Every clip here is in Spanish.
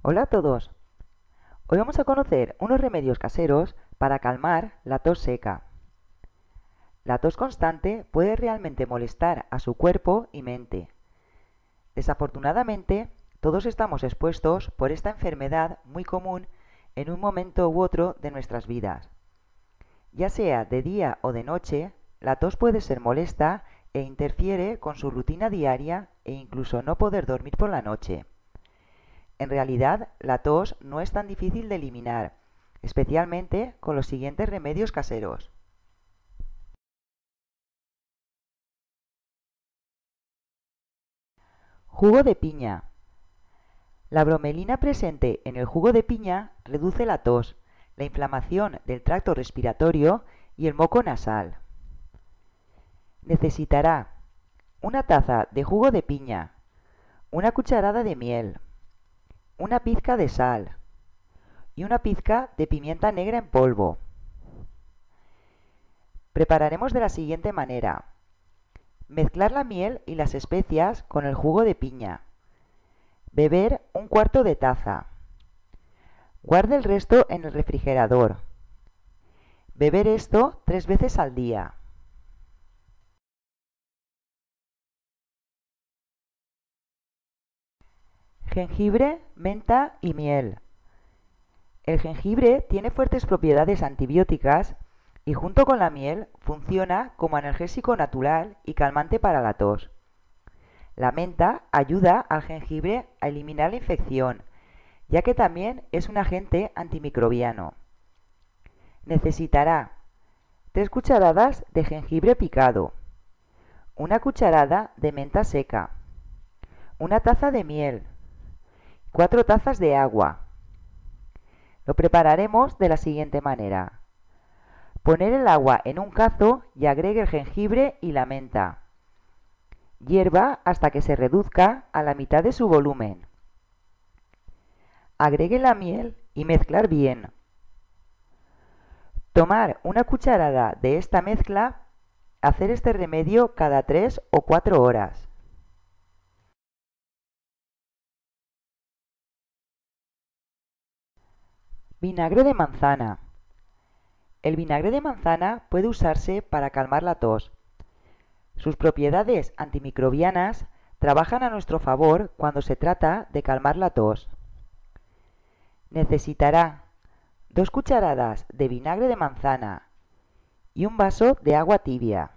Hola a todos. Hoy vamos a conocer unos remedios caseros para calmar la tos seca. La tos constante puede realmente molestar a su cuerpo y mente. Desafortunadamente, todos estamos expuestos por esta enfermedad muy común en un momento u otro de nuestras vidas. Ya sea de día o de noche, la tos puede ser molesta e interfiere con su rutina diaria e incluso no poder dormir por la noche. En realidad, la tos no es tan difícil de eliminar, especialmente con los siguientes remedios caseros. Jugo de piña. La bromelina presente en el jugo de piña reduce la tos, la inflamación del tracto respiratorio y el moco nasal. Necesitará una taza de jugo de piña, una cucharada de miel, una pizca de sal y una pizca de pimienta negra en polvo. Prepararemos de la siguiente manera. Mezclar la miel y las especias con el jugo de piña. Beber un cuarto de taza. Guarde el resto en el refrigerador. Beber esto 3 veces al día. Jengibre, menta y miel. El jengibre tiene fuertes propiedades antibióticas y junto con la miel funciona como analgésico natural y calmante para la tos. La menta ayuda al jengibre a eliminar la infección, ya que también es un agente antimicrobiano. Necesitará 3 cucharadas de jengibre picado, una cucharada de menta seca, una taza de miel, 4 tazas de agua. Lo prepararemos de la siguiente manera. Poner el agua en un cazo y agregue el jengibre y la menta. Hierva hasta que se reduzca a la mitad de su volumen. Agregue la miel y mezclar bien. Tomar una cucharada de esta mezcla, hacer este remedio cada 3 o 4 horas. Vinagre de manzana. El vinagre de manzana puede usarse para calmar la tos. Sus propiedades antimicrobianas trabajan a nuestro favor cuando se trata de calmar la tos. Necesitará 2 cucharadas de vinagre de manzana y un vaso de agua tibia.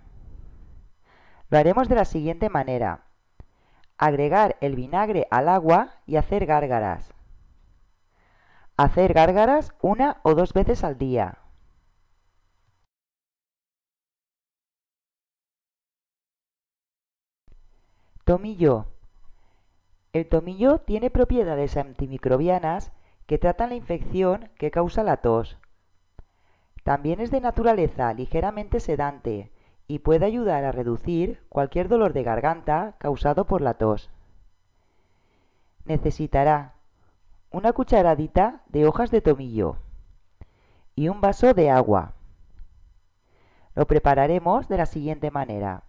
Lo haremos de la siguiente manera. Agregar el vinagre al agua y hacer gárgaras. Hacer gárgaras 1 o 2 veces al día. Tomillo. El tomillo tiene propiedades antimicrobianas que tratan la infección que causa la tos. También es de naturaleza ligeramente sedante y puede ayudar a reducir cualquier dolor de garganta causado por la tos. Necesitará una cucharadita de hojas de tomillo y un vaso de agua. Lo prepararemos de la siguiente manera.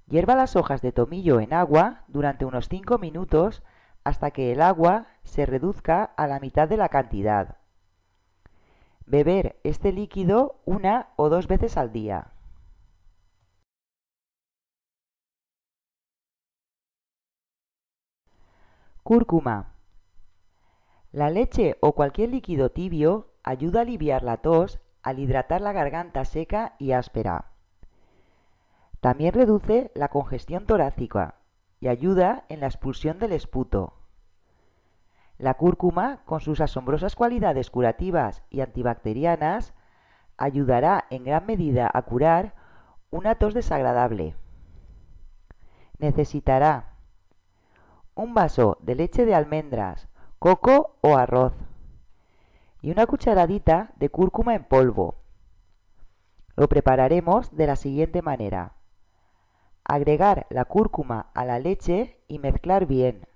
Hierva las hojas de tomillo en agua durante unos 5 minutos hasta que el agua se reduzca a la mitad de la cantidad. Beber este líquido 1 o 2 veces al día. Cúrcuma. La leche o cualquier líquido tibio ayuda a aliviar la tos al hidratar la garganta seca y áspera. También reduce la congestión torácica y ayuda en la expulsión del esputo. La cúrcuma, con sus asombrosas cualidades curativas y antibacterianas, ayudará en gran medida a curar una tos desagradable. Necesitará un vaso de leche de almendras, coco o arroz y una cucharadita de cúrcuma en polvo. Lo prepararemos de la siguiente manera. Agregar la cúrcuma a la leche y mezclar bien.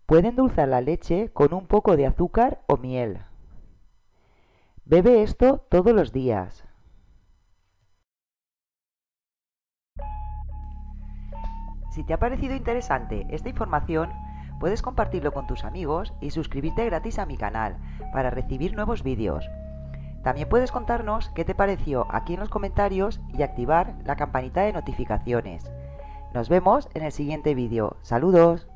Puede endulzar la leche con un poco de azúcar o miel. Bebe esto todos los días. Si te ha parecido interesante esta información, Puedes compartirlo con tus amigos y suscribirte gratis a mi canal para recibir nuevos vídeos. También puedes contarnos qué te pareció aquí en los comentarios y activar la campanita de notificaciones. Nos vemos en el siguiente vídeo. ¡Saludos!